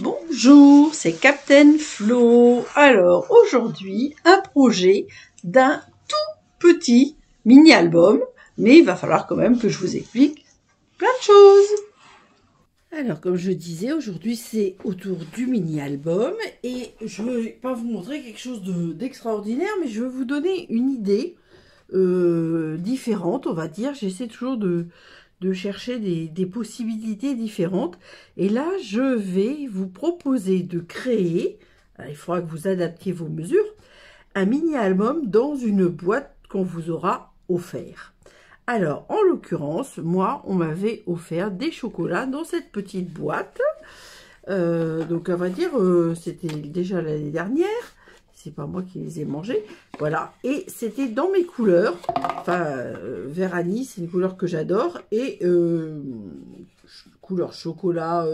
Bonjour, c'est Captain Flo. Alors aujourd'hui, un projet d'un tout petit mini-album, mais il va falloir quand même que je vous explique plein de choses. Alors comme je disais, aujourd'hui c'est autour du mini-album et je ne vais pas vous montrer quelque chose d'extraordinaire, mais je vais vous donner une idée différente, on va dire. J'essaie toujours de chercher des possibilités différentes. Et là, je vais vous proposer de créer, il faudra que vous adaptiez vos mesures, un mini-album dans une boîte qu'on vous aura offert. Alors, en l'occurrence, moi, on m'avait offert des chocolats dans cette petite boîte. Donc, on va dire, c'était déjà l'année dernière. C'est pas moi qui les ai mangés. Voilà. Et c'était dans mes couleurs. Enfin, vert anis, c'est une couleur que j'adore. Et couleur chocolat,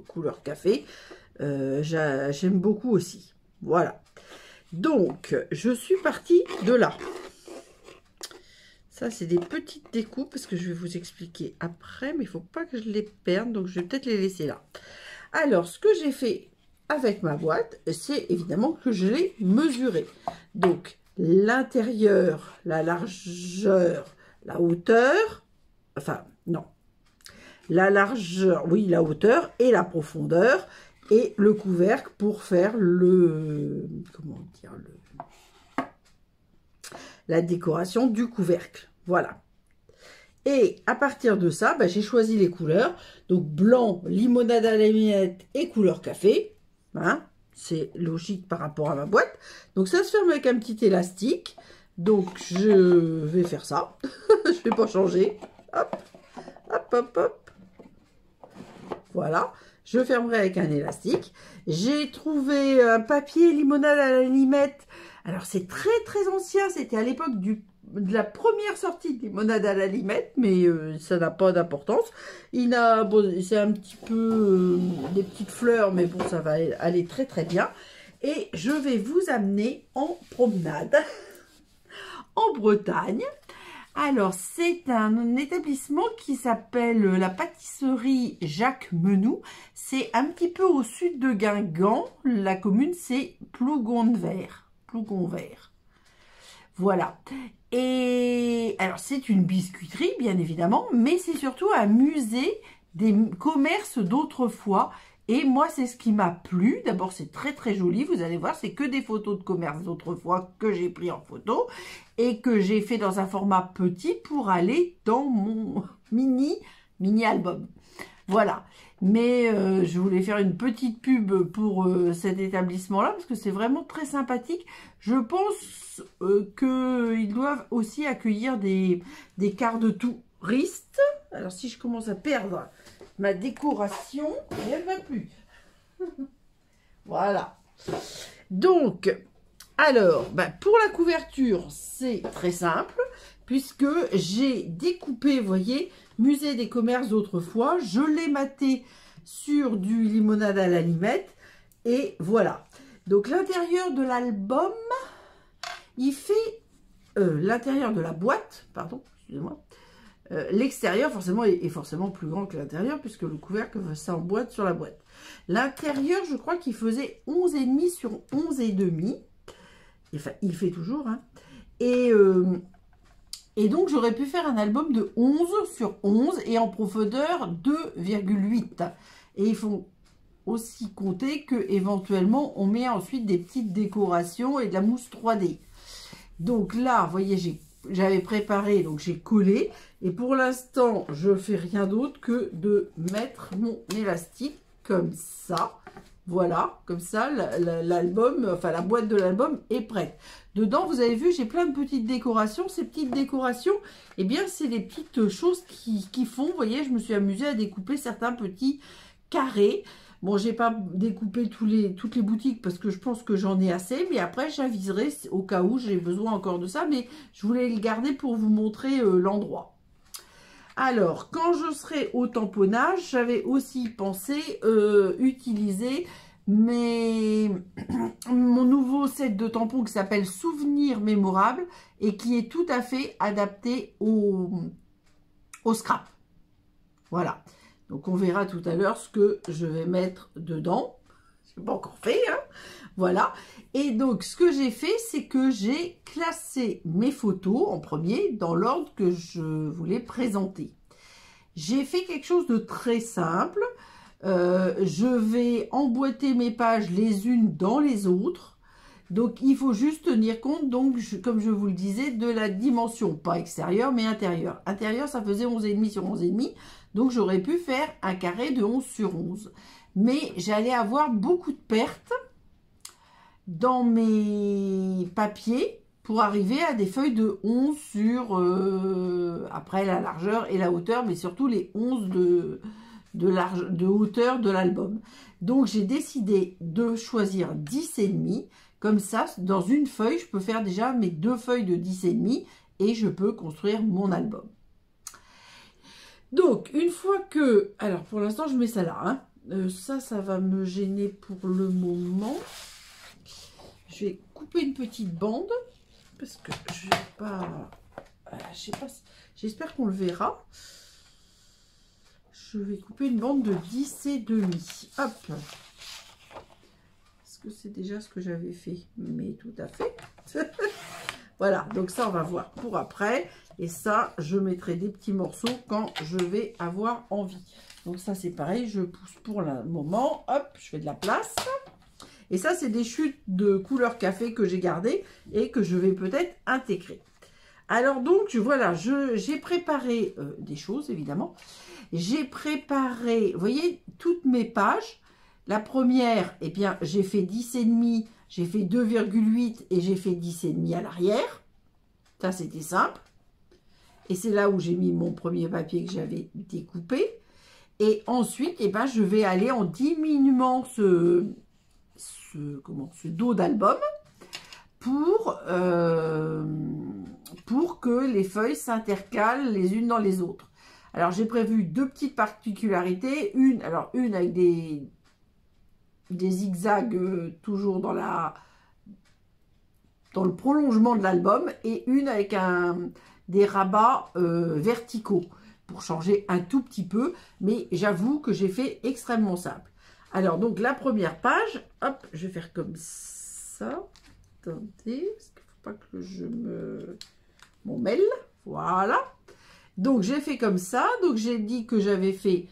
couleur café. J'aime beaucoup aussi. Voilà. Donc, je suis partie de là. Ça, c'est des petites découpes parce que je vais vous expliquer après. Mais il ne faut pas que je les perde. Donc, je vais peut-être les laisser là. Alors, ce que j'ai fait avec ma boîte, c'est évidemment que je l'ai mesuré. Donc, l'intérieur, la largeur, la hauteur, enfin, non, la largeur, oui, la hauteur et la profondeur, et le couvercle pour faire le, comment dire, la décoration du couvercle. Voilà. Et à partir de ça, j'ai choisi les couleurs. Donc, blanc, limonade à la limette et couleur café. Hein, c'est logique par rapport à ma boîte. Donc, ça se ferme avec un petit élastique. Donc, je vais faire ça. Je ne vais pas changer. Hop, hop, hop, hop. Voilà. Je fermerai avec un élastique. J'ai trouvé un papier limonade à la limette. Alors, c'est très, très ancien. C'était à l'époque de la première sortie de limonade à la limette, mais ça n'a pas d'importance. Bon, c'est un petit peu des petites fleurs, mais bon, ça va aller très, très bien. Et je vais vous amener en promenade en Bretagne. Alors, c'est un établissement qui s'appelle la pâtisserie Jacques Menoux. C'est un petit peu au sud de Guingamp. La commune, c'est Plougonvert. Plougonvert. Voilà. Et alors, c'est une biscuiterie, bien évidemment, mais c'est surtout un musée des commerces d'autrefois. Et moi, c'est ce qui m'a plu. D'abord, c'est très, très joli. Vous allez voir, c'est que des photos de commerces d'autrefois que j'ai pris en photo et que j'ai fait dans un format petit pour aller dans mon mini-album. Voilà. Mais je voulais faire une petite pub pour cet établissement-là parce que c'est vraiment très sympathique. Je pense qu'ils doivent aussi accueillir des cars de touristes. Alors, si je commence à perdre ma décoration, elle ne va plus. Voilà. Donc, alors, pour la couverture, c'est très simple puisque j'ai découpé, vous voyez, musée des commerces d'autrefois. Je l'ai maté sur du limonade à la limette. Et voilà. Donc, l'intérieur de l'album, il fait... l'intérieur de la boîte, pardon, excusez-moi. L'extérieur, forcément, est forcément plus grand que l'intérieur, puisque le couvercle s'emboîte sur la boîte. L'intérieur, je crois qu'il faisait 11,5 sur 11,5. Enfin, il fait toujours, hein. Et donc, j'aurais pu faire un album de 11 sur 11 et en profondeur 2,8. Et il faut aussi compter que éventuellement on met ensuite des petites décorations et de la mousse 3D. Donc là, vous voyez, j'avais préparé, donc j'ai collé. Et pour l'instant, je fais rien d'autre que de mettre mon élastique comme ça. Voilà, comme ça, l'album, enfin la boîte de l'album est prête. Dedans, vous avez vu, j'ai plein de petites décorations. Ces petites décorations, eh bien, c'est des petites choses qui font. Vous voyez, je me suis amusée à découper certains petits carrés. Bon, j'ai pas découpé toutes les boutiques parce que je pense que j'en ai assez. Mais après, j'aviserai au cas où j'ai besoin encore de ça. Mais je voulais le garder pour vous montrer l'endroit. Alors, quand je serai au tamponnage, j'avais aussi pensé utiliser mon nouveau set de tampons qui s'appelle Souvenir mémorable et qui est tout à fait adapté au scrap. Voilà. Donc, on verra tout à l'heure ce que je vais mettre dedans. Je l'ai pas encore fait, hein. Voilà. Et donc, ce que j'ai fait, c'est que j'ai classé mes photos en premier dans l'ordre que je voulais présenter. J'ai fait quelque chose de très simple. Je vais emboîter mes pages les unes dans les autres. Donc, il faut juste tenir compte, donc, comme je vous le disais, de la dimension, pas extérieure, mais intérieure. Intérieure, ça faisait 11,5 sur 11,5. Donc, j'aurais pu faire un carré de 11 sur 11. Mais j'allais avoir beaucoup de pertes dans mes papiers pour arriver à des feuilles de 11 sur, après la largeur et la hauteur, mais surtout les 11 de hauteur de l'album. Donc, j'ai décidé de choisir 10,5. Comme ça, dans une feuille, je peux faire déjà mes 2 feuilles de 10,5 et je peux construire mon album. Donc, une fois que... Alors, pour l'instant, je mets ça là. Hein. Ça va me gêner pour le moment. Je vais couper une petite bande parce que je vais pas... je sais pas... J'espère qu'on le verra. Je vais couper une bande de 10,5. Hop. Est-ce que c'est déjà ce que j'avais fait? Mais tout à fait. Voilà, donc ça, on va voir pour après. Et ça, je mettrai des petits morceaux quand je vais avoir envie. Donc ça, c'est pareil, je pousse pour le moment. Hop, je fais de la place. Et ça, c'est des chutes de couleur café que j'ai gardées et que je vais peut-être intégrer. Alors donc, voilà, j'ai préparé des choses, évidemment. J'ai préparé, vous voyez, toutes mes pages. La première, eh bien, j'ai fait 10,5, j'ai fait 2,8 et j'ai fait 10,5 à l'arrière. Ça, c'était simple. Et c'est là où j'ai mis mon premier papier que j'avais découpé. Et ensuite, eh ben, je vais aller en diminuant ce dos d'album pour que les feuilles s'intercalent les unes dans les autres. Alors, j'ai prévu 2 petites particularités. Une avec des zigzags toujours dans le prolongement de l'album et une avec des rabats verticaux pour changer un tout petit peu, mais j'avoue que j'ai fait extrêmement simple. Alors donc la première page, hop, je vais faire comme ça. Attendez, parce qu'il ne faut pas que je m'en mêle. Voilà. Donc j'ai fait comme ça. Donc j'ai dit que j'avais fait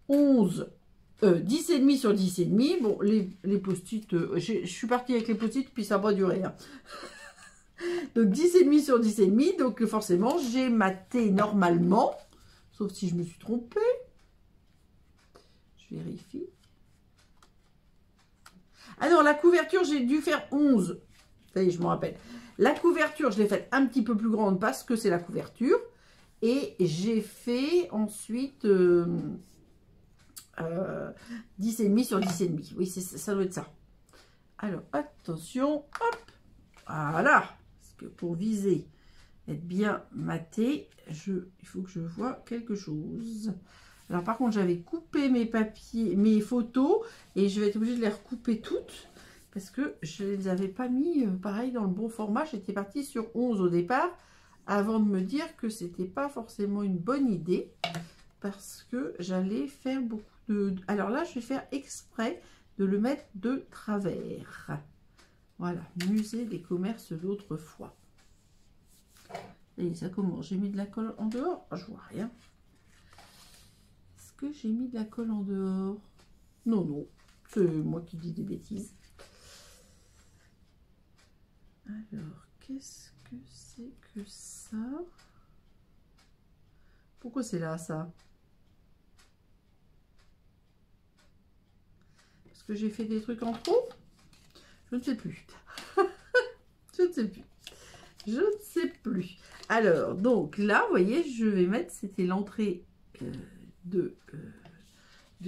10,5 sur 10,5. Bon, les post-it, je suis partie avec les post-it, puis ça n'a pas duré. Hein. Donc 10,5 sur 10,5. Donc forcément, j'ai maté normalement. Sauf si je me suis trompée. Je vérifie. Ah non, la couverture, j'ai dû faire 11. Ça y est, je me rappelle. La couverture, je l'ai faite un petit peu plus grande parce que c'est la couverture. Et j'ai fait ensuite 10,5 sur 10,5. Oui, ça doit être ça. Alors, attention. Hop. Voilà. Parce que pour viser, être bien maté, il faut que je vois quelque chose. Alors, par contre, j'avais coupé mes papiers, mes photos, et je vais être obligée de les recouper toutes. Parce que je ne les avais pas mis, pareil, dans le bon format. J'étais partie sur 11 au départ, avant de me dire que c'était pas forcément une bonne idée. Parce que j'allais faire beaucoup de... Alors là, je vais faire exprès de le mettre de travers. Voilà, musée des commerces d'autrefois. Et ça commence. J'ai mis de la colle en dehors. Je vois rien. Est-ce que j'ai mis de la colle en dehors? Non, non. C'est moi qui dis des bêtises. Alors, qu'est-ce que c'est que ça? Pourquoi c'est là, ça? Parce que j'ai fait des trucs en trop? Je ne sais plus. Je ne sais plus. Je ne sais plus. Alors, donc là, vous voyez, je vais mettre, c'était l'entrée de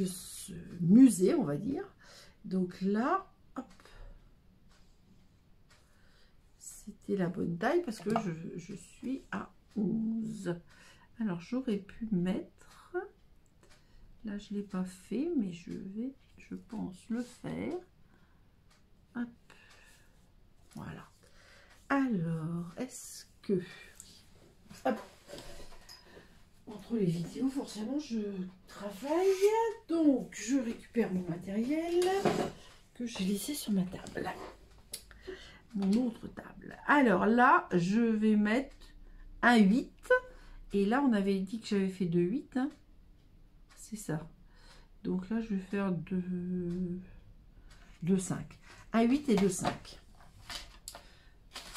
ce musée, on va dire. Donc là, hop, c'était la bonne taille parce que je suis à 11. Alors, j'aurais pu mettre, là, je ne l'ai pas fait, mais je vais, je pense, le faire. Hop, voilà. Alors, est-ce que... Hop. Entre les vidéos, forcément, je travaille. Donc, je récupère mon matériel que j'ai laissé sur ma table. Mon autre table. Alors là, je vais mettre un 8. Et là, on avait dit que j'avais fait 2 8. Hein. C'est ça. Donc là, je vais faire 2 5. Un 8 et 2 5.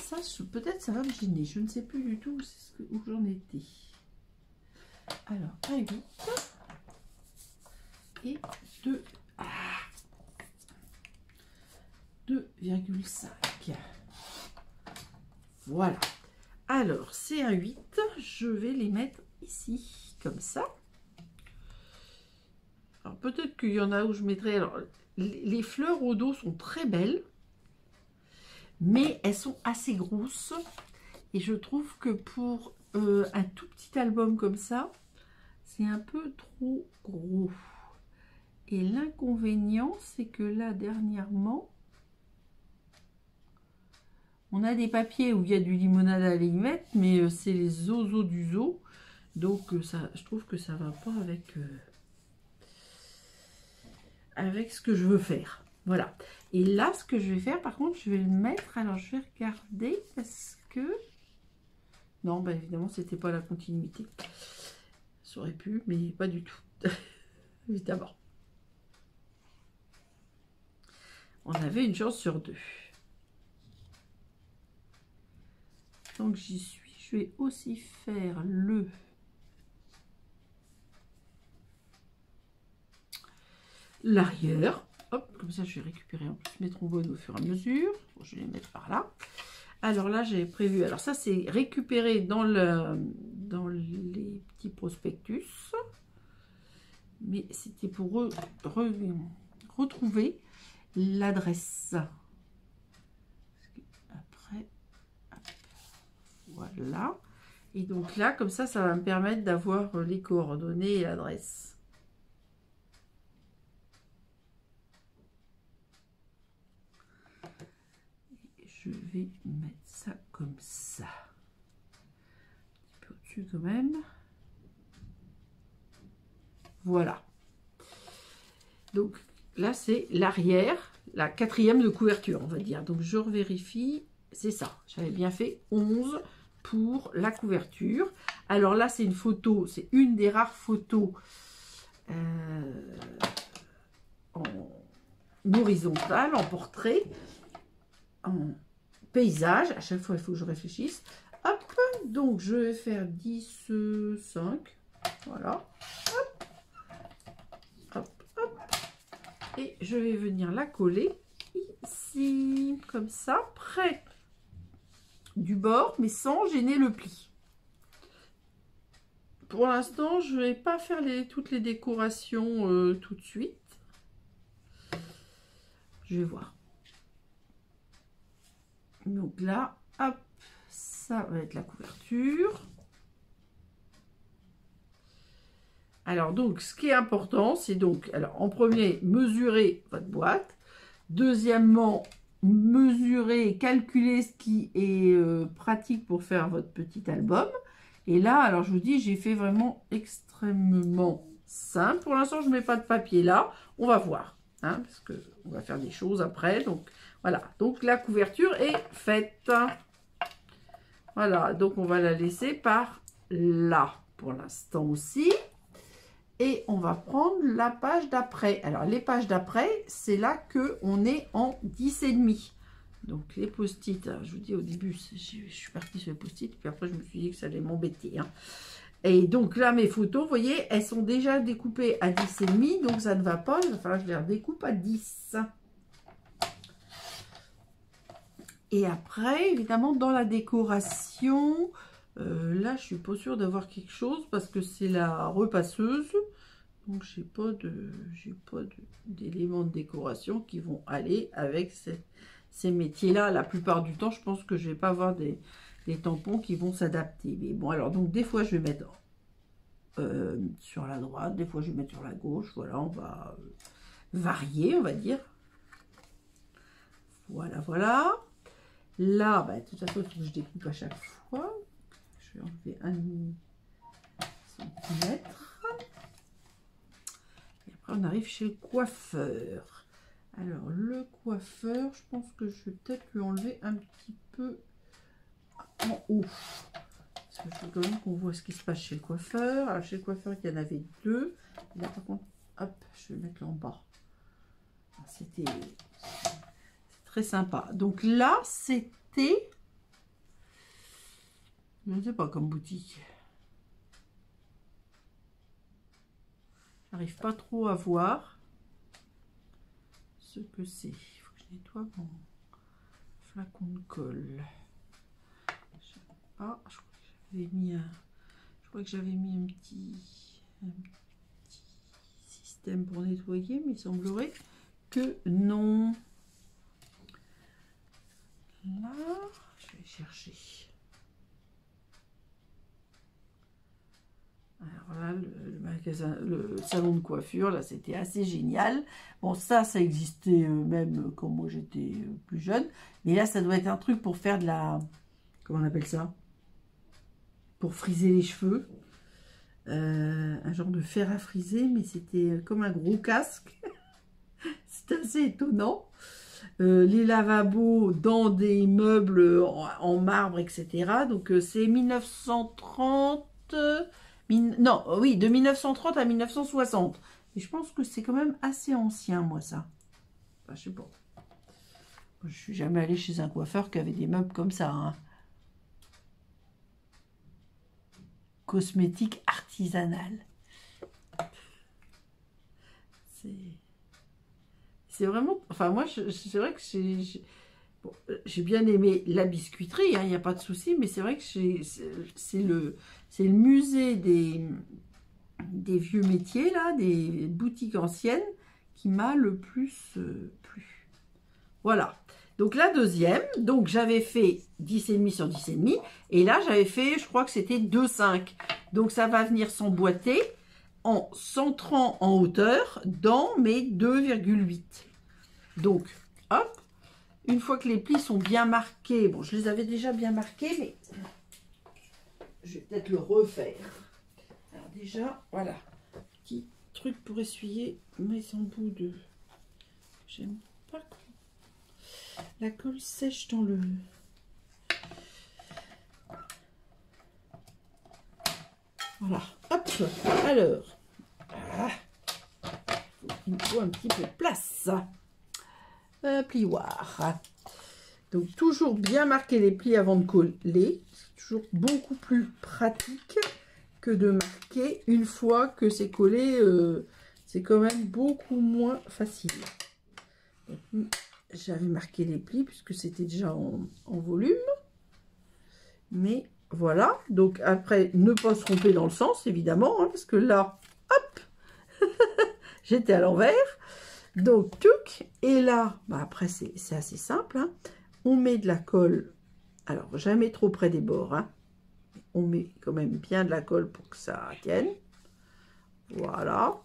Ça, peut-être ça va me gêner. Je ne sais plus du tout où j'en étais. Alors, un 8 et 2,5. Voilà. Alors, c'est un 8. Je vais les mettre ici, comme ça. Alors, peut-être qu'il y en a où je mettrai... Alors, les fleurs au dos sont très belles. Mais elles sont assez grosses. Et je trouve que pour un tout petit album comme ça, c'est un peu trop gros. Et l'inconvénient, c'est que là, dernièrement, on a des papiers où il y a du limonade à limette, mais c'est les zozos du zoo. Donc, ça, je trouve que ça va pas avec ce que je veux faire. Voilà. Et là, ce que je vais faire, par contre, je vais le mettre. Alors, je vais regarder parce que... Non, bah évidemment, c'était pas la continuité. Ça aurait pu, mais pas du tout. Évidemment. On avait une chance sur 2. Tant que j'y suis, je vais aussi faire l'arrière. Hop, comme ça, je vais récupérer en plus mes trombones au fur et à mesure. Bon, je vais les mettre par là. Alors là, j'avais prévu... Alors ça, c'est récupéré dans les petits prospectus. Mais c'était pour retrouver l'adresse. Après, voilà. Et donc là, comme ça va me permettre d'avoir les coordonnées et l'adresse. Je vais mettre ça comme ça. Un petit peu au-dessus quand même. Voilà. Donc là, c'est l'arrière, la 4e de couverture, on va dire. Donc je revérifie, c'est ça. J'avais bien fait 11 pour la couverture. Alors là, c'est une photo, c'est une des rares photos en horizontale, en portrait, en paysage. À chaque fois, il faut que je réfléchisse. Hop, donc je vais faire 10, 5. Voilà. Hop, hop, hop. Et je vais venir la coller ici, comme ça, près du bord, mais sans gêner le pli. Pour l'instant, je ne vais pas faire toutes les décorations tout de suite. Je vais voir. Donc là, hop, ça va être la couverture. Alors donc, ce qui est important, c'est donc, alors en premier, mesurer votre boîte. Deuxièmement, mesurer et calculer ce qui est pratique pour faire votre petit album. Et là, alors je vous dis, j'ai fait vraiment extrêmement simple. Pour l'instant, je ne mets pas de papier là. On va voir, hein, parce qu'on va faire des choses après. Donc voilà, donc la couverture est faite. Voilà, donc on va la laisser par là pour l'instant aussi. Et on va prendre la page d'après. Alors, les pages d'après, c'est là qu'on est en 10,5. Donc, les post-it, je vous dis au début, je suis partie sur les post-it, puis après, je me suis dit que ça allait m'embêter. Hein. Et donc, là, mes photos, vous voyez, elles sont déjà découpées à 10,5, donc ça ne va pas. Il va falloir que je les redécoupe à 10. Et après, évidemment, dans la décoration... là, je suis pas sûre d'avoir quelque chose parce que c'est la repasseuse. Donc, j'ai pas d'éléments de décoration qui vont aller avec ces métiers-là. La plupart du temps, je pense que je vais pas avoir des tampons qui vont s'adapter. Mais bon, alors, donc, des fois, je vais mettre sur la droite, des fois, je vais mettre sur la gauche. Voilà, on va varier, on va dire. Voilà, voilà. Là, bah, de toute façon, il faut que je découpe à chaque fois. Je vais enlever 1,5 cm. Et après, on arrive chez le coiffeur. Alors, le coiffeur, je pense que je vais peut-être lui enlever un petit peu en haut. Parce que je veux quand même qu'on voit ce qui se passe chez le coiffeur. Alors, chez le coiffeur, il y en avait deux. Là, par contre, hop, je vais mettre là en bas. C'était très sympa. Donc là, c'était... Je ne sais pas, comme boutique. J'arrive pas trop à voir ce que c'est. Il faut que je nettoie mon flacon de colle. Ah, je crois que j'avais mis un petit système pour nettoyer, mais il semblerait que non. Là, je vais chercher. Alors là, le magasin, le salon de coiffure, là, c'était assez génial. Bon, ça existait même quand moi j'étais plus jeune. Mais là, ça doit être un truc pour faire de la... Comment on appelle ça? Pour friser les cheveux. Un genre de fer à friser, mais c'était comme un gros casque. C'est assez étonnant. Les lavabos dans des meubles en marbre, etc. Donc, c'est 1930... Non, oui, de 1930 à 1960. Et je pense que c'est quand même assez ancien, moi, ça. Enfin, je sais pas. Je suis jamais allée chez un coiffeur qui avait des meubles comme ça. Hein. Cosmétique artisanale. C'est vraiment... Enfin, moi, c'est vrai que j'ai bien aimé la biscuiterie, il n'y a pas de souci, mais c'est vrai que c'est le musée des vieux métiers, là, des boutiques anciennes, qui m'a le plus plu. Voilà. Donc, la deuxième, donc j'avais fait 10,5 sur 10,5, et là, j'avais fait, je crois que c'était 2,5. Donc, ça va venir s'emboîter en centrant en hauteur dans mes 2,8. Donc, hop. Une fois que les plis sont bien marqués, bon, je les avais déjà bien marqués, mais je vais peut-être le refaire. Alors déjà, voilà, petit truc pour essuyer mes embouts de... J'aime pas quand la colle sèche dans le... Voilà, hop, alors, il me faut un petit peu de place. Plioir. Donc toujours bien marquer les plis avant de coller. C'est toujours beaucoup plus pratique que de marquer une fois que c'est collé. C'est quand même beaucoup moins facile. J'avais marqué les plis puisque c'était déjà en volume. Mais voilà. Donc après, ne pas se tromper dans le sens évidemment. Hein, parce que là, hop, j'étais à l'envers. Donc, tuc, et là, bah après, c'est assez simple. Hein. On met de la colle, alors jamais trop près des bords. Hein. On met quand même bien de la colle pour que ça tienne. Voilà.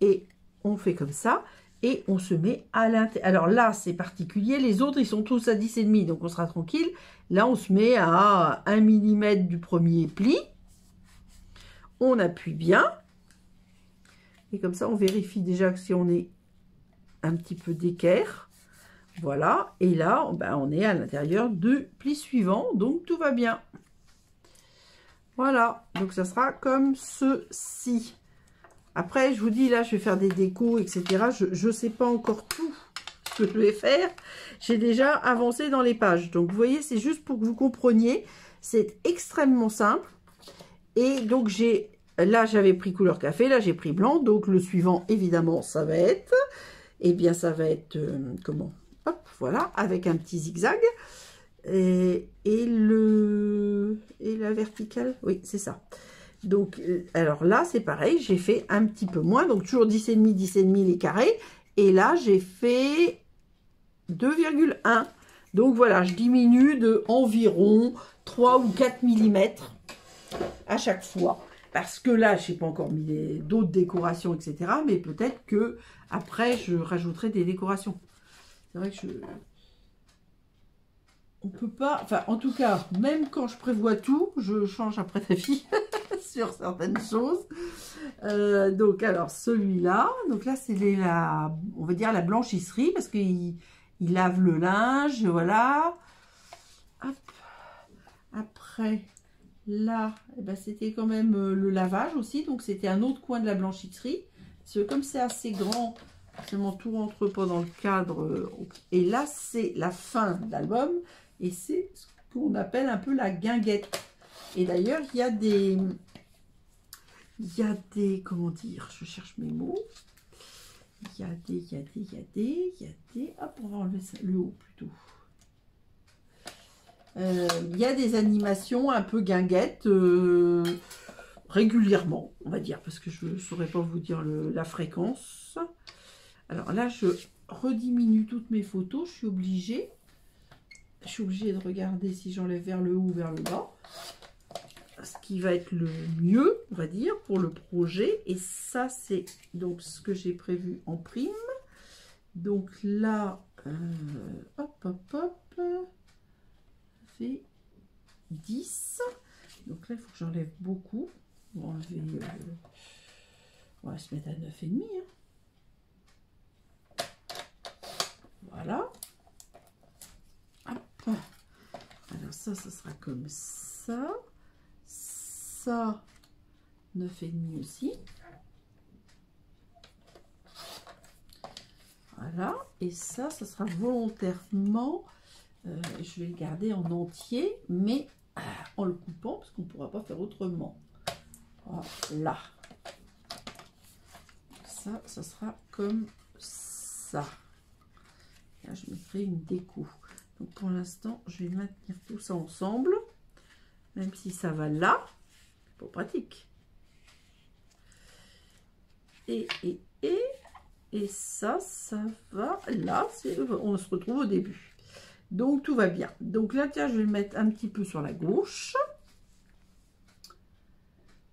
Et on fait comme ça. Et on se met à l'intérieur. Alors là, c'est particulier. Les autres, ils sont tous à 10,5, donc on sera tranquille. Là, on se met à 1 mm du premier pli. On appuie bien. Et comme ça, on vérifie déjà que si on est un petit peu d'équerre. Voilà. Et là, ben, on est à l'intérieur du pli suivant. Donc, tout va bien. Voilà. Donc, ça sera comme ceci. Après, je vous dis, là, je vais faire des décos, etc. Je ne sais pas encore tout ce que je vais faire. J'ai déjà avancé dans les pages. Donc, vous voyez, c'est juste pour que vous compreniez. C'est extrêmement simple. Et donc, là, j'avais pris couleur café, là, j'ai pris blanc. Donc, le suivant, évidemment, ça va être... Eh bien, ça va être... comment? Hop, voilà, avec un petit zigzag. Et la verticale, oui, c'est ça. Donc, alors là, c'est pareil, j'ai fait un petit peu moins. Donc, toujours 10,5, 10,5 les carrés. Et là, j'ai fait 2,1. Donc, voilà, je diminue de environ 3 ou 4 mm à chaque fois. Parce que là, je n'ai pas encore mis d'autres décorations, etc. Mais peut-être que après, je rajouterai des décorations. C'est vrai que on peut pas... Enfin, en tout cas, même quand je prévois tout, je change après d'avis. sur certaines choses. Donc, alors, celui-là. Donc là, c'est on va dire la blanchisserie, parce qu'il lave le linge, voilà. Hop. Après, là, eh ben, c'était quand même le lavage aussi. Donc, c'était un autre coin de la blanchisserie. Parce que comme c'est assez grand, forcément, tout rentre pas dans le cadre. Et là, c'est la fin de l'album. Et c'est ce qu'on appelle un peu la guinguette. Et d'ailleurs, il y a des, comment dire, je cherche mes mots. Il y a des, hop, on va enlever ça, le haut plutôt. Il y a des animations un peu guinguettes régulièrement, on va dire, parce que je ne saurais pas vous dire la fréquence. Alors là, je rediminue toutes mes photos, je suis obligée de regarder si j'enlève vers le haut ou vers le bas. Ce qui va être le mieux, on va dire, pour le projet. Et ça, c'est donc ce que j'ai prévu en prime. Donc là, hop, hop, hop, ça fait 10. Donc là, il faut que j'enlève beaucoup. On va enlever, on va se mettre à 9,5. Hein. Voilà. Hop. Alors ça sera comme ça. Ça, 9,5 aussi. Voilà. Et ça sera volontairement, je vais le garder en entier, mais en le coupant, parce qu'on ne pourra pas faire autrement. Voilà. Ça sera comme ça. Là, je mettrai une déco. Donc, pour l'instant, je vais maintenir tout ça ensemble, même si ça va là. Pour pratique. Et ça va là, on se retrouve au début. Donc tout va bien. Donc là, tiens, je vais le mettre un petit peu sur la gauche.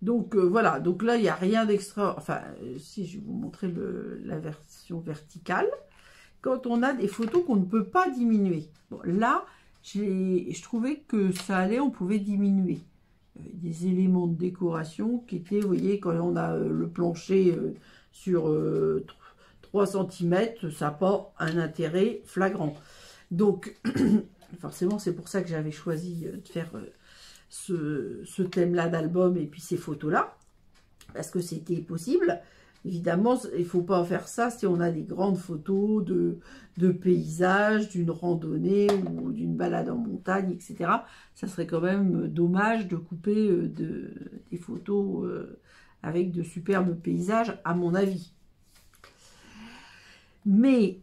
Donc voilà, donc là, il n'y a rien d'extra. Enfin, si je vais vous montrer la version verticale. Quand on a des photos qu'on ne peut pas diminuer. Bon, là, je trouvais que ça allait, on pouvait diminuer. Des éléments de décoration qui étaient, vous voyez, quand on a le plancher sur 3 cm, ça n'a pas un intérêt flagrant. Donc, forcément, c'est pour ça que j'avais choisi de faire ce thème-là d'album et puis ces photos-là, parce que c'était possible. Évidemment, il ne faut pas faire ça si on a des grandes photos de paysages, d'une randonnée ou d'une balade en montagne, etc. Ça serait quand même dommage de couper des photos avec de superbes paysages, à mon avis. Mais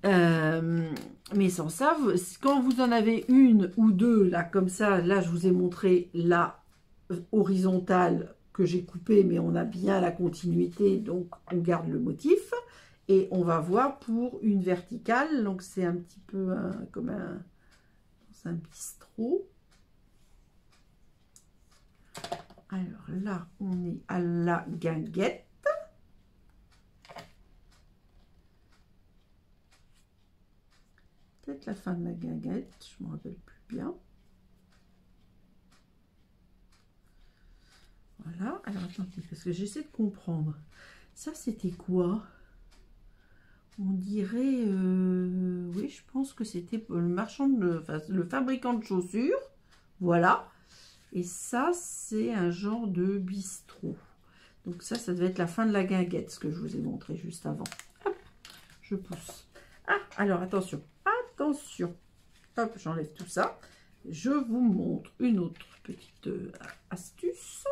sans ça, quand vous en avez une ou deux, là, comme ça, là, je vous ai montré la horizontale que j'ai coupé, mais on a bien la continuité, donc on garde le motif. Et on va voir pour une verticale, donc c'est un petit peu comme un bistrot. Alors là, on est à la guinguette. Peut-être la fin de la guinguette, je ne me rappelle plus bien. Voilà, alors attendez, parce que j'essaie de comprendre. Ça, c'était quoi? On dirait, oui, je pense que c'était le marchand, enfin, le fabricant de chaussures. Voilà. Et ça, c'est un genre de bistrot. Donc ça devait être la fin de la guinguette, ce que je vous ai montré juste avant. Hop, je pousse. Ah, alors attention, attention. Hop, j'enlève tout ça. Je vous montre une autre petite astuce.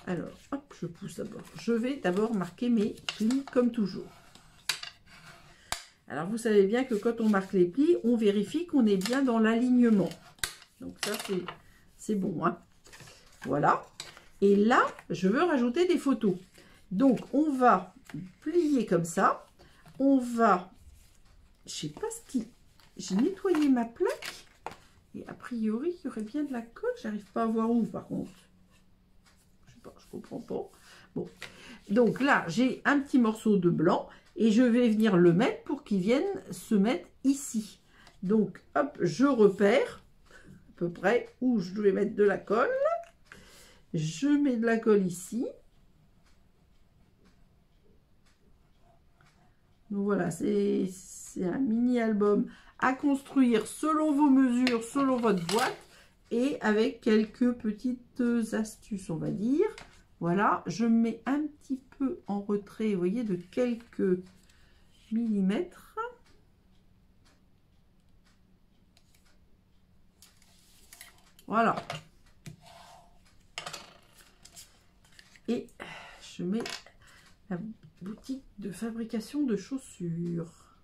Alors, hop, je pousse d'abord. Je vais d'abord marquer mes plis comme toujours. Alors, vous savez bien que quand on marque les plis, on vérifie qu'on est bien dans l'alignement. Donc ça, c'est bon. Hein. Voilà. Et là, je veux rajouter des photos. Donc, on va plier comme ça. On va... Je sais pas ce qui... J'ai nettoyé ma plaque. Et a priori, il y aurait bien de la colle. J'arrive pas à voir où, par contre. Je sais pas, je comprends pas. Bon. Donc là, j'ai un petit morceau de blanc. Et je vais venir le mettre pour qu'il vienne se mettre ici. Donc, hop, je repère à peu près où je vais mettre de la colle. Je mets de la colle ici. Donc voilà, c'est un mini album à construire selon vos mesures, selon votre boîte et avec quelques petites astuces, on va dire. Voilà, je mets un petit peu en retrait, vous voyez, de quelques millimètres. Voilà. Et je mets la boutique de fabrication de chaussures.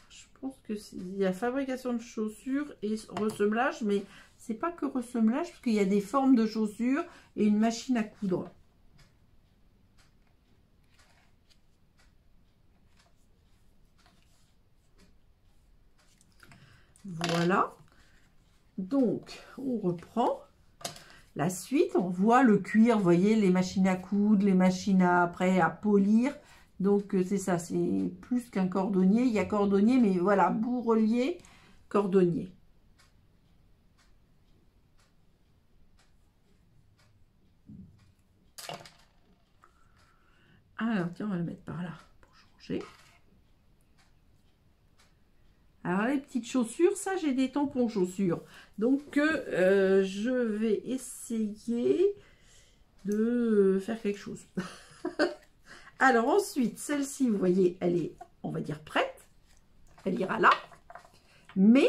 Je pense que il y a fabrication de chaussures et ressemblage, mais c'est pas que ressemblage, parce qu'il y a des formes de chaussures et une machine à coudre. Voilà. Donc, on reprend. La suite, on voit le cuir, vous voyez, les machines à coudre, les machines après à polir. Donc, c'est ça, c'est plus qu'un cordonnier. Il y a cordonnier, mais voilà, bourrelier, cordonnier. Alors, tiens, on va le mettre par là pour changer. Alors, les petites chaussures, ça, j'ai des tampons chaussures. Donc, je vais essayer de faire quelque chose. Alors, ensuite, celle-ci, vous voyez, elle est, on va dire, prête. Elle ira là. Mais,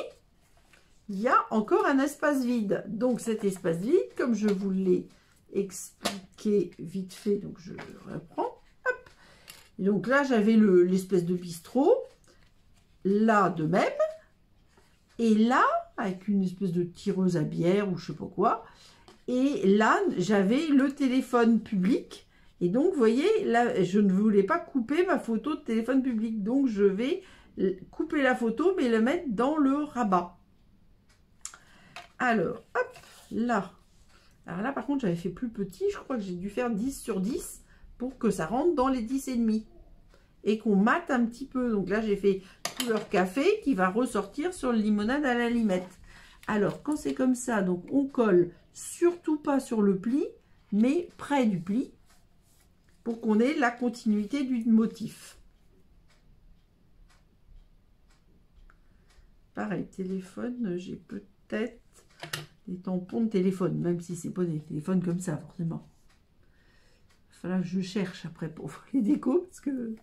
il y a encore un espace vide. Donc, cet espace vide, comme je vous l'ai expliqué vite fait, donc je reprends. Hop. Et donc là, j'avais l'espèce de bistrot. Là, de même. Et là, avec une espèce de tireuse à bière ou je sais pas quoi. Et là, j'avais le téléphone public. Et donc, vous voyez, là, je ne voulais pas couper ma photo de téléphone public. Donc, je vais couper la photo, mais le mettre dans le rabat. Alors, hop, là. Alors là, par contre, j'avais fait plus petit. Je crois que j'ai dû faire 10 sur 10 pour que ça rentre dans les 10,5. Et qu'on mate un petit peu. Donc là, j'ai fait couleur café qui va ressortir sur le limonade à la limette. Alors, quand c'est comme ça, donc on colle surtout pas sur le pli, mais près du pli, pour qu'on ait la continuité du motif. Pareil, téléphone, j'ai peut-être des tampons de téléphone, même si c'est pas des téléphones comme ça, forcément. Il va falloir que je cherche après pour les décos, parce que...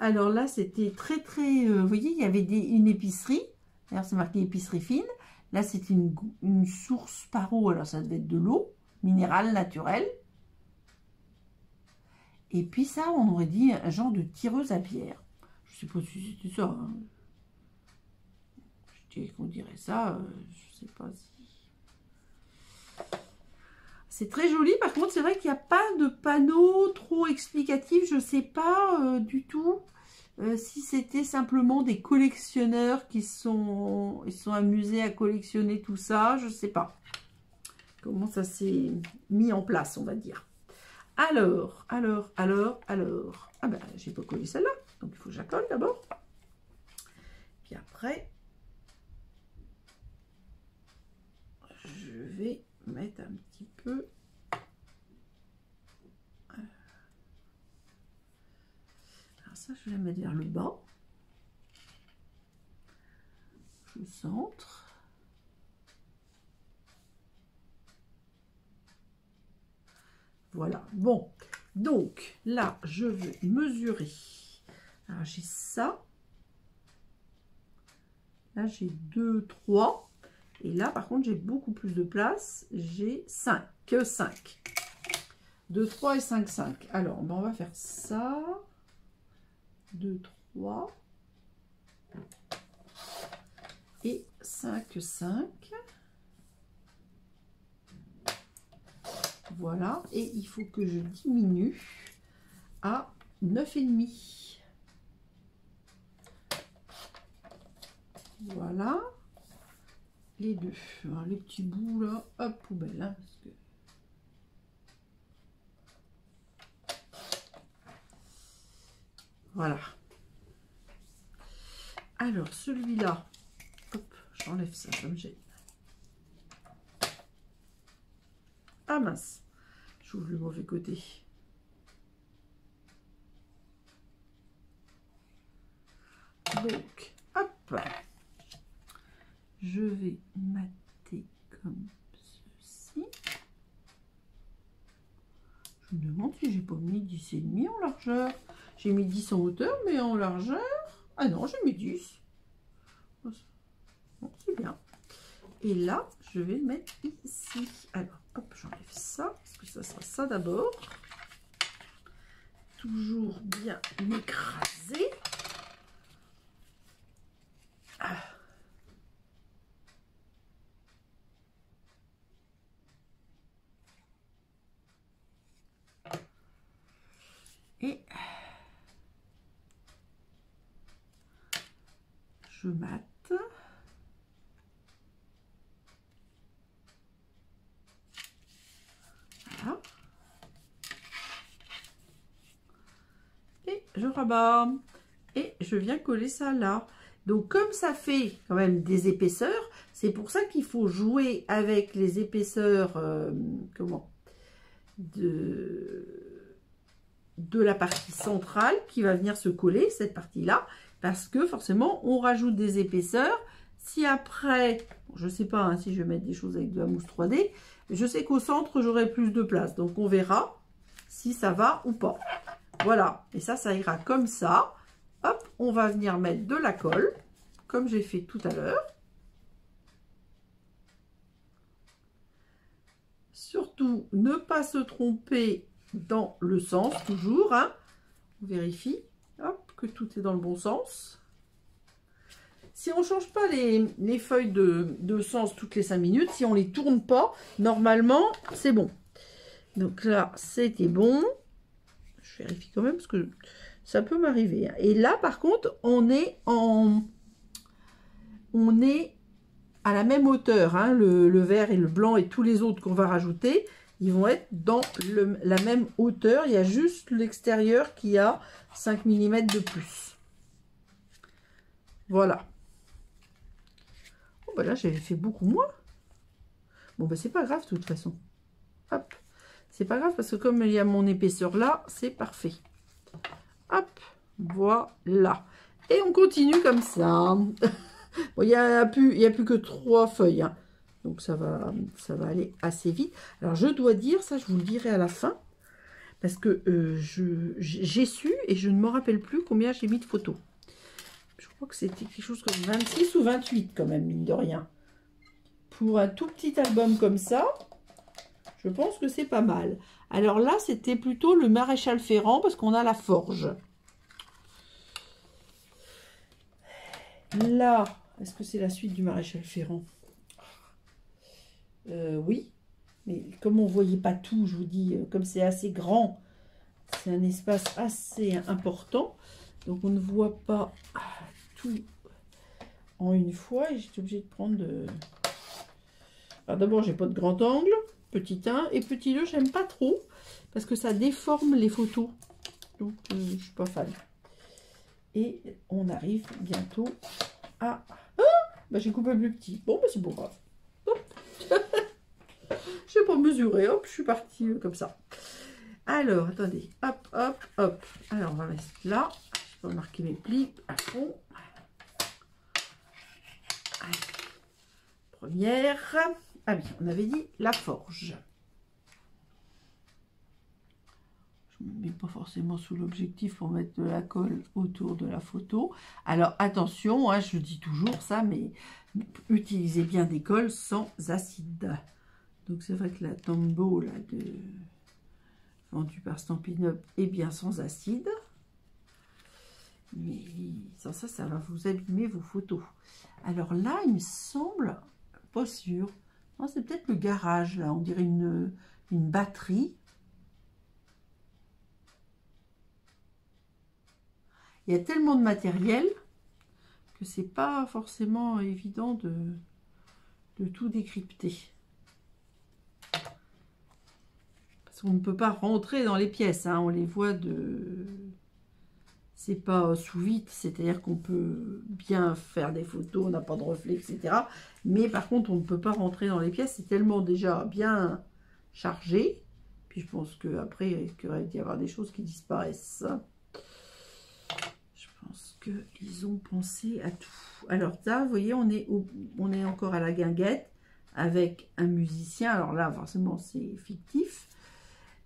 Alors là, c'était très, très... vous voyez, il y avait une épicerie. D'ailleurs, c'est marqué épicerie fine. Là, c'était une source par eau. Alors, ça devait être de l'eau minérale, naturelle. Et puis ça, on aurait dit un genre de tireuse à bière. Je sais pas si c'était ça. Hein. Je dirais qu'on dirait ça. Je sais pas si... C'est très joli. Par contre, c'est vrai qu'il n'y a pas de panneau trop explicatif. Je ne sais pas du tout si c'était simplement des collectionneurs qui sont amusés à collectionner tout ça. Je ne sais pas comment ça s'est mis en place, on va dire. Alors. Ah ben, j'ai pas collé celle-là. Donc, il faut que je la colle d'abord. Puis après, je vais mettre un petit peu. Alors ça, je vais la mettre vers le bas. Je centre. Voilà. Bon. Donc, là, je vais mesurer. Alors, j'ai ça. Là, j'ai 2, 3. Et là, par contre, j'ai beaucoup plus de place. J'ai 5. 2, 3 et 5, 5. Alors, ben, on va faire ça. 2, 3. Et 5, 5. Voilà. Et il faut que je diminue à 9,5. Voilà. Les deux. Alors, les petits bouts là, hop, poubelle. Hein, parce que... Voilà. Alors, celui-là, hop, j'enlève ça, ça me gêne. Ah mince, j'ouvre le mauvais côté. Donc, hop, je vais mater comme ceci. Je me demande si j'ai pas mis 10,5 en largeur. J'ai mis 10 en hauteur, mais en largeur... Ah non, j'ai mis 10. Bon, c'est bien. Et là, je vais le mettre ici. Alors, hop, j'enlève ça, parce que ça sera ça d'abord. Toujours bien m'écraser. Ah. Et je mate. Voilà. Et je rabats. Et je viens coller ça là. Donc comme ça fait quand même des épaisseurs, c'est pour ça qu'il faut jouer avec les épaisseurs de la partie centrale qui va venir se coller, cette partie-là, parce que forcément, on rajoute des épaisseurs. Si après, je ne sais pas hein, si je vais mettre des choses avec de la mousse 3D, je sais qu'au centre, j'aurai plus de place. Donc, on verra si ça va ou pas. Voilà, et ça ira comme ça. Hop, on va venir mettre de la colle, comme j'ai fait tout à l'heure. Surtout, ne pas se tromper dans le sens, toujours. Hein. On vérifie hop, que tout est dans le bon sens. Si on ne change pas les feuilles de sens toutes les 5 minutes, si on ne les tourne pas, normalement, c'est bon. Donc là, c'était bon. Je vérifie quand même parce que ça peut m'arriver. Hein. Et là, par contre, on est à la même hauteur. Hein. Le vert et le blanc et tous les autres qu'on va rajouter, ils vont être dans la même hauteur. Il y a juste l'extérieur qui a 5 mm de plus. Voilà. Bon, bah là, j'avais fait beaucoup moins. Bon, bah c'est pas grave de toute façon. Hop. C'est pas grave parce que comme il y a mon épaisseur là, c'est parfait. Hop. Voilà. Et on continue comme ça. Bon, il n'y a plus que 3 feuilles. Hein. Donc, ça va aller assez vite. Alors, je dois dire, ça, je vous le dirai à la fin. Parce que j'ai su et je ne me rappelle plus combien j'ai mis de photos. Je crois que c'était quelque chose comme 26 ou 28 quand même, mine de rien. Pour un tout petit album comme ça, je pense que c'est pas mal. Alors là, c'était plutôt le Maréchal Ferrand parce qu'on a la forge. Là, est-ce que c'est la suite du Maréchal Ferrand? Oui, mais comme on ne voyait pas tout, je vous dis, comme c'est assez grand, c'est un espace assez important, donc on ne voit pas tout en une fois, et j'étais obligée de prendre de... Alors d'abord, j'ai pas de grand angle, petit 1, et petit 2, j'aime pas trop, parce que ça déforme les photos, donc je suis pas fan. Et on arrive bientôt à... Ah, bah, j'ai coupé plus petit. Bon, bah, c'est pas grave. Je n'ai pas mesuré. Hop, je suis partie comme ça. Alors, attendez. Hop, hop, hop. Alors, on va mettre là. Je vais marquer mes plis à fond. Allez. Première. Ah oui, on avait dit la forge. Je ne me mets pas forcément sous l'objectif pour mettre de la colle autour de la photo. Alors attention, hein, je dis toujours ça, mais utilisez bien des colles sans acide. Donc c'est vrai que la Tombow là, vendue par Stampin' Up est bien sans acide. Mais sans ça, ça va vous abîmer vos photos. Alors là, il me semble, pas sûr. C'est peut-être le garage, là, on dirait une batterie. Il y a tellement de matériel que c'est pas forcément évident de tout décrypter. Parce qu'on ne peut pas rentrer dans les pièces, hein, on les voit de... C'est pas sous vide, c'est-à-dire qu'on peut bien faire des photos, on n'a pas de reflet, etc. Mais par contre, on ne peut pas rentrer dans les pièces, c'est tellement déjà bien chargé. Puis je pense qu'après, il risquerait d'y avoir des choses qui disparaissent. Je pense qu'ils ont pensé à tout. Alors là, vous voyez, on est encore à la guinguette avec un musicien. Alors là, forcément, c'est fictif.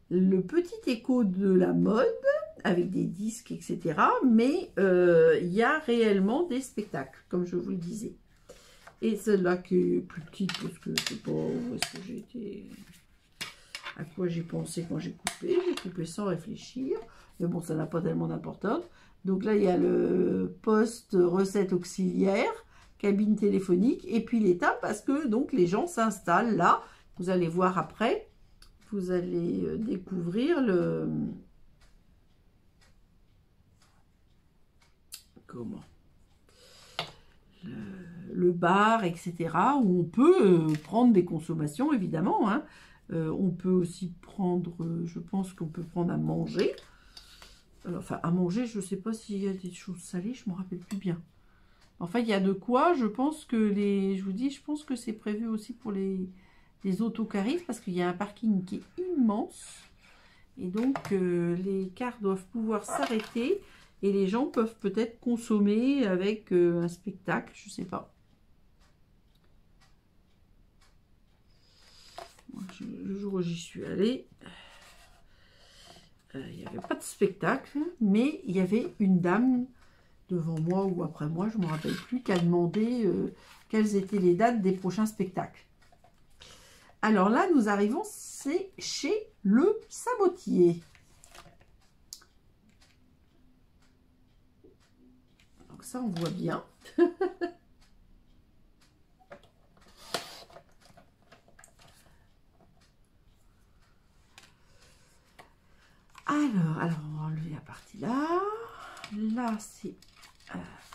Le petit écho de la mode, avec des disques, etc. Mais il y a réellement des spectacles, comme je vous le disais. Et celle-là qui est plus petite, parce que je sais pas où est-ce que j'ai été... À quoi j'ai pensé quand j'ai coupé. J'ai coupé sans réfléchir. Mais bon, ça n'a pas tellement d'importance. Donc là, il y a le poste recette auxiliaire, cabine téléphonique, et puis l'étape, parce que donc les gens s'installent là. Vous allez voir après. Vous allez découvrir le bar, etc. Où on peut prendre des consommations, évidemment, hein. On peut aussi prendre, je pense qu'on peut prendre à manger. Enfin, à manger, je ne sais pas s'il y a des choses salées, je ne me rappelle plus bien. Enfin, il y a de quoi, je pense que je vous dis, je pense que c'est prévu aussi pour les autocaristes, parce qu'il y a un parking qui est immense. Et donc, les cars doivent pouvoir s'arrêter et les gens peuvent peut-être consommer avec un spectacle, je ne sais pas. Le jour où j'y suis allée, il n'y avait pas de spectacle, mais il y avait une dame devant moi ou après moi, je ne me rappelle plus, qui a demandé quelles étaient les dates des prochains spectacles. Alors là, nous arrivons, c'est chez le sabotier. Donc ça, on voit bien. Alors, on va enlever la partie là. Là,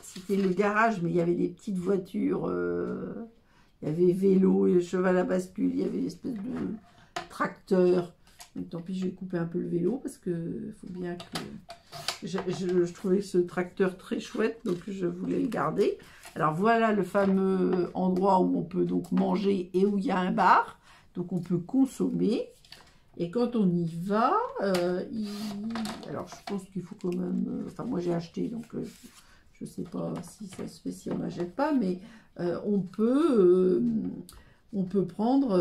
c'était le garage, mais il y avait des petites voitures. Il y avait vélo et cheval à bascule. Il y avait une espèce de tracteur. Donc, tant pis, je vais couper un peu le vélo parce que faut bien que... Je trouvais ce tracteur très chouette, donc je voulais le garder. Alors, voilà le fameux endroit où on peut donc manger et où il y a un bar. Donc, on peut consommer. Et quand on y va, alors je pense qu'il faut quand même... enfin, moi j'ai acheté, donc je ne sais pas si ça se fait si on n'achète pas, mais on peut prendre...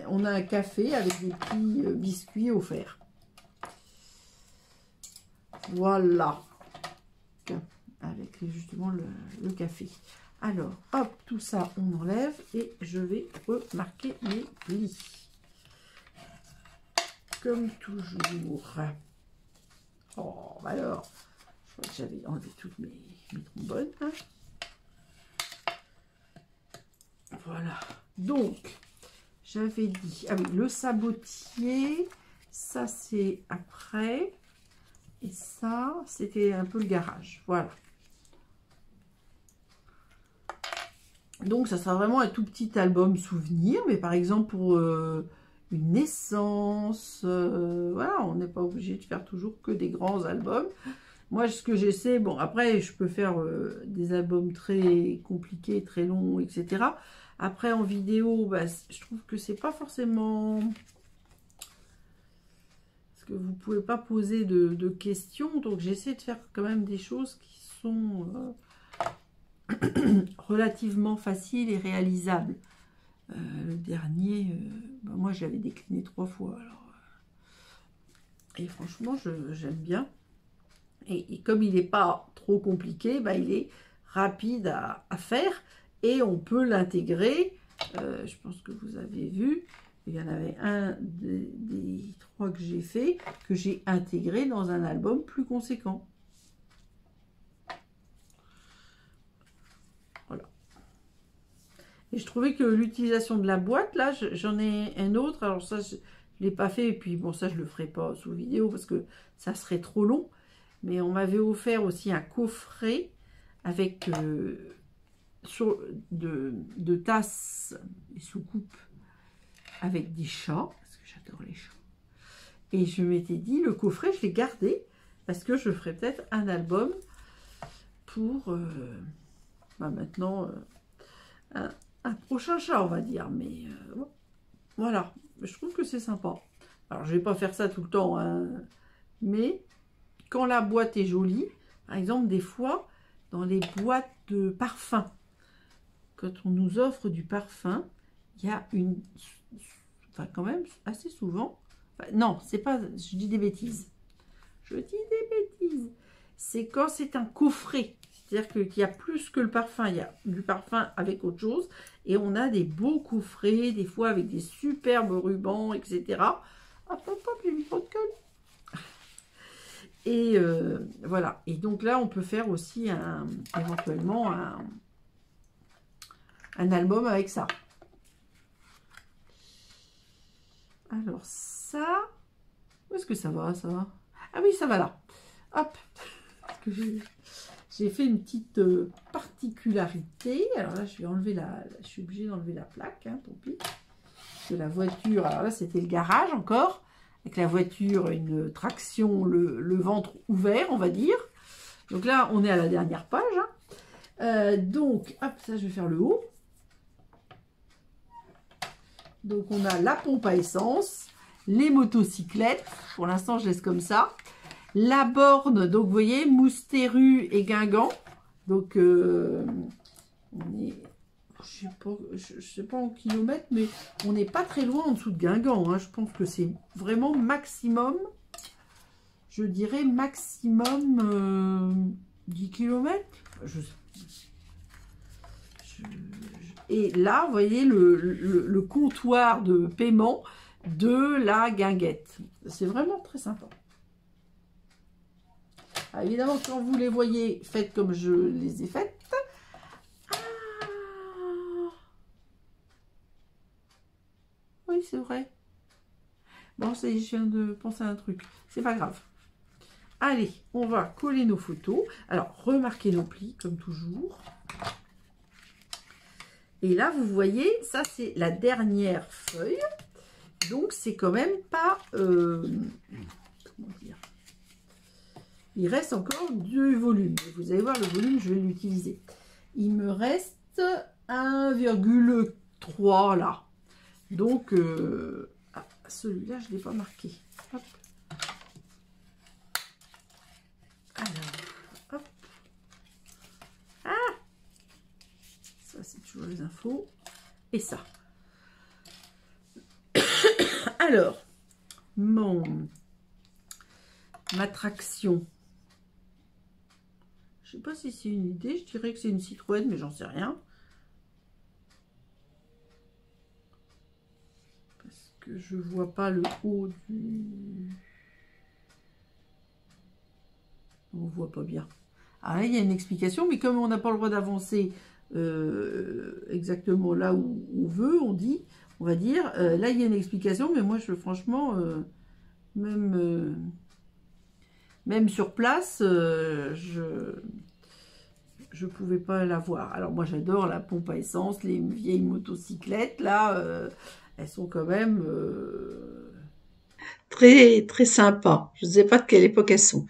on a un café avec des petits biscuits offerts. Voilà. Avec justement le café. Alors, hop, tout ça, on enlève et je vais remarquer les plis. Comme toujours. Oh, alors, je crois que j'avais enlevé toutes mes trombones. Hein. Voilà. Donc, j'avais dit, ah oui, le sabotier, ça c'est après. Et ça, c'était un peu le garage. Voilà. Donc, ça sera vraiment un tout petit album souvenir. Mais par exemple, pour... une naissance, voilà, on n'est pas obligé de faire toujours que des grands albums. Moi, ce que j'essaie, bon, après, je peux faire des albums très compliqués, très longs, etc. Après, en vidéo, bah, je trouve que c'est pas forcément... Parce que vous pouvez pas poser de questions, donc j'essaie de faire quand même des choses qui sont relativement faciles et réalisables. Le dernier, bah moi j'avais décliné 3 fois. Alors, et franchement, j'aime bien. Et comme il n'est pas trop compliqué, bah, il est rapide à faire. Et on peut l'intégrer. Je pense que vous avez vu. Il y en avait un des 3 que j'ai fait, que j'ai intégré dans un album plus conséquent. Et je trouvais que l'utilisation de la boîte, là, j'en ai un autre. Alors ça, je ne l'ai pas fait. Et puis, bon, ça, je ne le ferai pas sous vidéo parce que ça serait trop long. Mais on m'avait offert aussi un coffret avec de tasses et soucoupes avec des chats. Parce que j'adore les chats. Et je m'étais dit, le coffret, je l'ai gardé. Parce que je ferai peut-être un album pour bah maintenant... un prochain chat, on va dire, mais Voilà, je trouve que c'est sympa. Alors, je vais pas faire ça tout le temps, hein, mais quand la boîte est jolie, par exemple, des fois, dans les boîtes de parfum, quand on nous offre du parfum, il y a une... Enfin, quand même, assez souvent... Enfin, non, c'est pas... Je dis des bêtises. Je dis des bêtises. C'est quand c'est un coffret. C'est-à-dire qu'il y a plus que le parfum. Il y a du parfum avec autre chose. Et on a des beaux coffrets, des fois avec des superbes rubans, etc. Hop, hop, hop, j'ai mis trop de colle. Et voilà. Et donc là, on peut faire aussi éventuellement un album avec ça. Alors ça... Où est-ce que ça va, ça? Ah oui, ça va là. Hop. J'ai fait une petite particularité. Alors là, je vais enlever je suis obligée d'enlever la plaque, hein, tant pis. Parce que la voiture, alors là, c'était le garage encore. Avec la voiture, une traction, le ventre ouvert, on va dire. Donc là, on est à la dernière page. Hein. Donc, hop, ça, je vais faire le haut. Donc, on a la pompe à essence, les motocyclettes. Pour l'instant, je laisse comme ça. La borne, donc vous voyez, Moustéru et Guingamp. Donc, on est, je sais pas en kilomètres, mais on n'est pas très loin en dessous de Guingamp. Hein. Je pense que c'est vraiment maximum, je dirais maximum 10 km. Et là, vous voyez le comptoir de paiement de la guinguette. C'est vraiment très sympa. Alors, évidemment, quand vous les voyez, faites comme je les ai faites. Ah oui, c'est vrai. Bon, ça y est, je viens de penser à un truc. C'est pas grave. Allez, on va coller nos photos. Alors, remarquez nos plis, comme toujours. Et là, vous voyez, ça, c'est la dernière feuille. Donc, c'est quand même pas... comment dire? Il reste encore du volume. Vous allez voir, le volume, je vais l'utiliser. Il me reste 1,3 là. Donc, ah, celui-là, je ne l'ai pas marqué. Hop. Alors, hop. Ah, ça, c'est toujours les infos. Et ça. Alors, ma traction. Je ne sais pas si c'est une idée. Je dirais que c'est une Citroën, mais j'en sais rien. Parce que je vois pas le haut du... On voit pas bien. Ah là, il y a une explication, mais comme on n'a pas le droit d'avancer exactement là où on veut, on va dire, là il y a une explication, mais moi franchement, même sur place, je pouvais pas la voir. Alors moi j'adore la pompe à essence, les vieilles motocyclettes, là, elles sont quand même très très sympas. Je ne sais pas de quelle époque elles sont.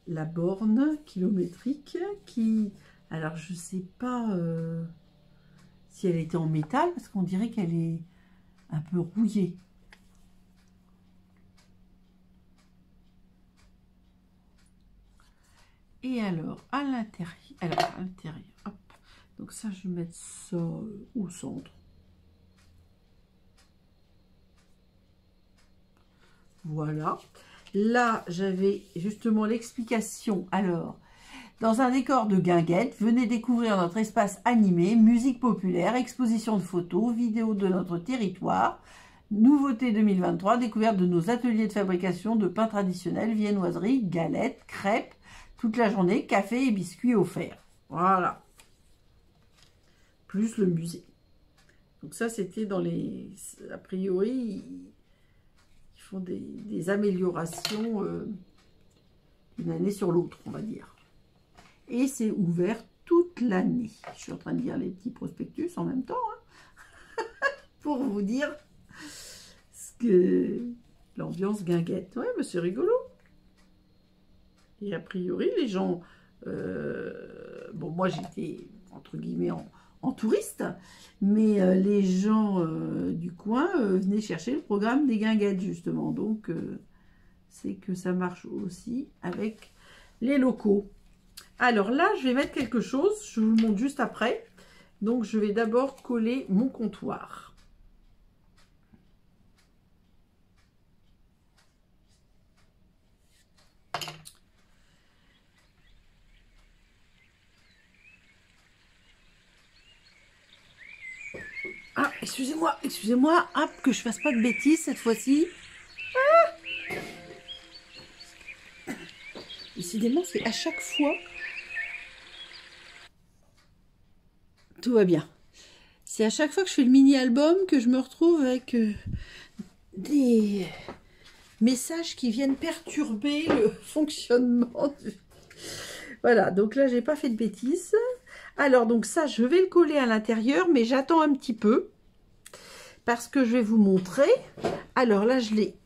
La borne kilométrique qui... Alors, je sais pas si elle était en métal, parce qu'on dirait qu'elle est un peu rouillée. Et alors, à l'intérieur, hop. Donc ça, je vais mettre ça au centre. Voilà. Là, j'avais justement l'explication. Alors, dans un décor de guinguette, venez découvrir notre espace animé, musique populaire, exposition de photos, vidéos de notre territoire, nouveauté 2023, découverte de nos ateliers de fabrication de pain traditionnel, viennoiserie, galettes, crêpes, toute la journée, café et biscuits offerts. Voilà. Plus le musée. Donc ça, c'était dans les... A priori, ils font des améliorations d'une année sur l'autre, on va dire. Et c'est ouvert toute l'année. Je suis en train de lire les petits prospectus en même temps, hein, pour vous dire ce que l'ambiance guinguette. Ouais, mais c'est rigolo. Et a priori, les gens Bon, moi, j'étais, entre guillemets, en touriste, mais les gens du coin venaient chercher le programme des guinguettes, justement. Donc, c'est que ça marche aussi avec les locaux. Alors là, je vais mettre quelque chose, je vous le montre juste après. Donc, je vais d'abord coller mon comptoir. Ah, excusez-moi, hop, que je fasse pas de bêtises cette fois-ci. Ah, décidément, c'est à chaque fois. Tout va bien. C'est à chaque fois que je fais le mini-album que je me retrouve avec des messages qui viennent perturber le fonctionnement. Voilà, donc là, j'ai pas fait de bêtises. Alors, donc ça, je vais le coller à l'intérieur, mais j'attends un petit peu parce que je vais vous montrer. Alors là, je l'ai...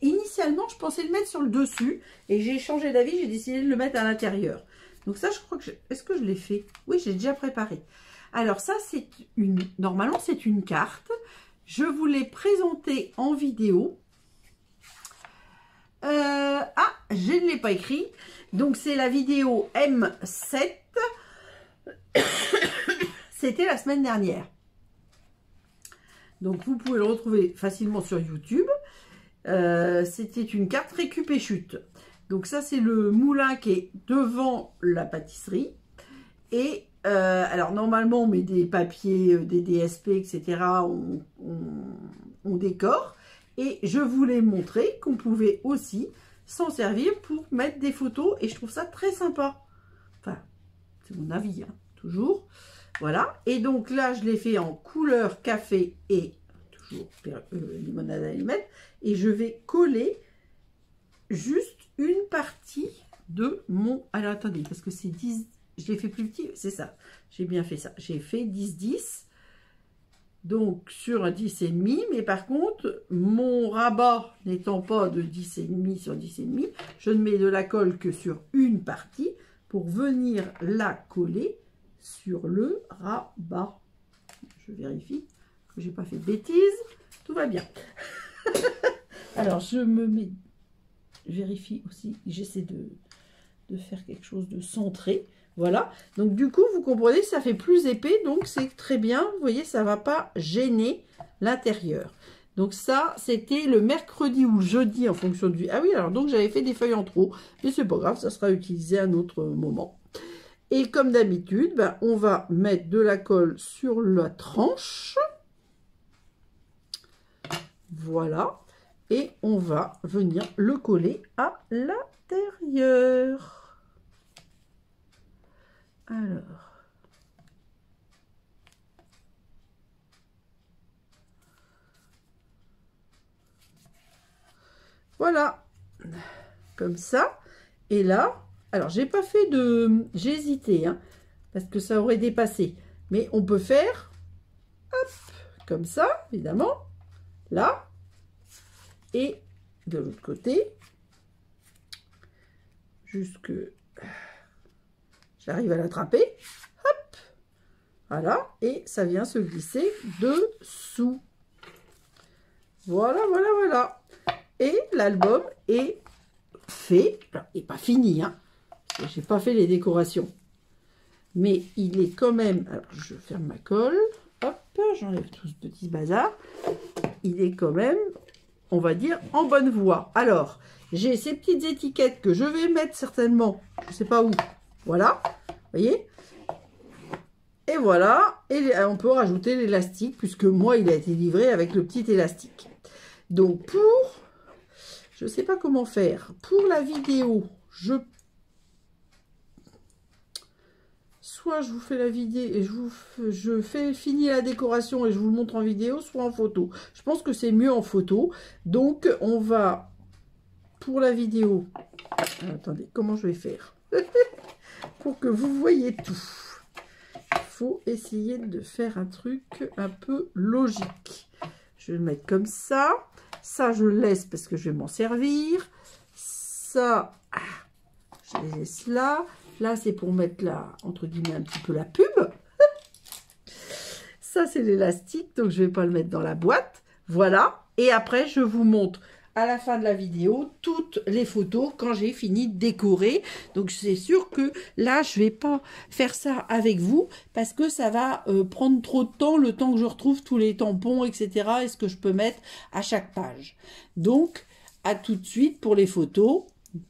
Initialement, je pensais le mettre sur le dessus et j'ai changé d'avis, j'ai décidé de le mettre à l'intérieur. Donc ça, je crois que... Est-ce que je l'ai fait? Oui, j'ai déjà préparé. Alors ça, c'est une... Normalement, c'est une carte. Je vous l'ai présentée en vidéo. Ah, je ne l'ai pas écrit. Donc, c'est la vidéo M7. C'était la semaine dernière. Donc, vous pouvez le retrouver facilement sur YouTube. C'était une carte récup et chute. Donc, ça, c'est le moulin qui est devant la pâtisserie. Et, alors, normalement, on met des papiers, des DSP, etc. On décore. Et je voulais montrer qu'on pouvait aussi s'en servir pour mettre des photos. Et je trouve ça très sympa. Enfin, c'est mon avis, hein, toujours. Voilà. Et donc là, je l'ai fait en couleur café et toujours limonade à l'allumette. Et je vais coller juste une partie de mon... Alors, attendez, parce que c'est 10... Je l'ai fait plus petit, c'est ça. J'ai bien fait ça. J'ai fait 10-10. Donc, sur un 10,5, mais par contre, mon rabat n'étant pas de 10,5 sur 10,5, je ne mets de la colle que sur une partie pour venir la coller sur le rabat. Je vérifie que j'ai pas fait de bêtises. Tout va bien. Alors, je me mets... Je vérifie aussi, j'essaie de faire quelque chose de centré. Voilà, donc du coup, vous comprenez, ça fait plus épais, donc c'est très bien. Vous voyez, ça ne va pas gêner l'intérieur. Donc ça, c'était le mercredi ou jeudi en fonction du... Ah oui, alors donc j'avais fait des feuilles en trop, mais c'est pas grave, ça sera utilisé à un autre moment. Et comme d'habitude, ben, on va mettre de la colle sur la tranche. Voilà, et on va venir le coller à l'intérieur. Alors, voilà, comme ça. Et là, alors j'ai pas fait de... J'ai hésité, hein, parce que ça aurait dépassé. Mais on peut faire, hop, comme ça, évidemment, là, et de l'autre côté, jusque... J'arrive à l'attraper, hop, voilà, et ça vient se glisser dessous. Voilà, voilà, voilà. Et l'album est fait, alors, il n'est pas fini, hein, parce que j'ai pas fait les décorations. Mais il est quand même, alors je ferme ma colle, hop, j'enlève tout ce petit bazar. Il est quand même, on va dire, en bonne voie. Alors, j'ai ces petites étiquettes que je vais mettre certainement, je ne sais pas où. Voilà, vous voyez. Et voilà, et on peut rajouter l'élastique, puisque moi, il a été livré avec le petit élastique. Donc, pour, je ne sais pas comment faire, pour la vidéo, soit je vous fais la vidéo et je fais finir la décoration et je vous le montre en vidéo, soit en photo. Je pense que c'est mieux en photo. Donc, on va, pour la vidéo, attendez, comment je vais faire pour que vous voyez tout. Il faut essayer de faire un truc un peu logique. Je vais le mettre comme ça. Ça, je le laisse parce que je vais m'en servir. Ça, je les laisse là. Là, c'est pour mettre la, entre guillemets, un petit peu la pub. Ça, c'est l'élastique, donc je ne vais pas le mettre dans la boîte. Voilà. Et après, je vous montre à la fin de la vidéo toutes les photos quand j'ai fini de décorer. Donc, c'est sûr que là, je ne vais pas faire ça avec vous parce que ça va prendre trop de temps, le temps que je retrouve tous les tampons, etc. et ce que je peux mettre à chaque page. Donc, à tout de suite pour les photos,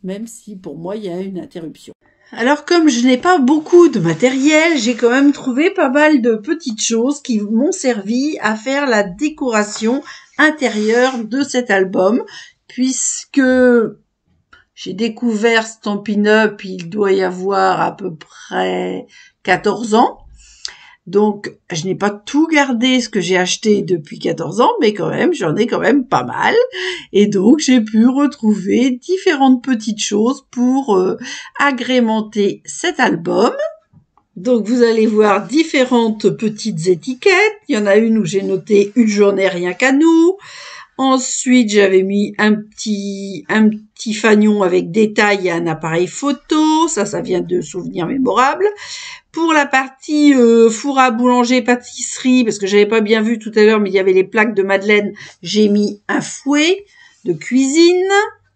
même si pour moi, il y a une interruption. Alors, comme je n'ai pas beaucoup de matériel, j'ai quand même trouvé pas mal de petites choses qui m'ont servi à faire la décoration intérieure de cet album, puisque j'ai découvert Stampin' Up, il doit y avoir à peu près 14 ans. Donc, je n'ai pas tout gardé ce que j'ai acheté depuis 14 ans, mais quand même, j'en ai quand même pas mal. Et donc, j'ai pu retrouver différentes petites choses pour agrémenter cet album. Donc, vous allez voir différentes petites étiquettes. Il y en a une où j'ai noté « Une journée rien qu'à nous ». Ensuite, j'avais mis un petit fanion avec détail et un appareil photo. Ça vient de souvenirs mémorables. Pour la partie four à boulanger, pâtisserie, parce que j'avais pas bien vu tout à l'heure, mais il y avait les plaques de madeleine, j'ai mis un fouet de cuisine.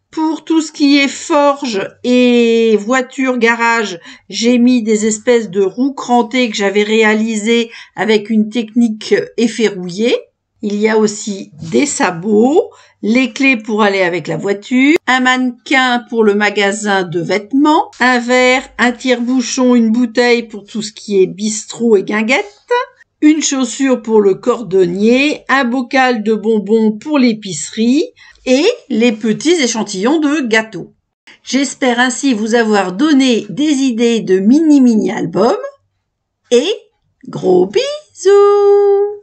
Pour tout ce qui est forge et voiture, garage, j'ai mis des espèces de roues crantées que j'avais réalisées avec une technique effet rouillé. Il y a aussi des sabots, les clés pour aller avec la voiture, un mannequin pour le magasin de vêtements, un verre, un tire-bouchon, une bouteille pour tout ce qui est bistrot et guinguette, une chaussure pour le cordonnier, un bocal de bonbons pour l'épicerie et les petits échantillons de gâteaux. J'espère ainsi vous avoir donné des idées de mini albums et gros bisous!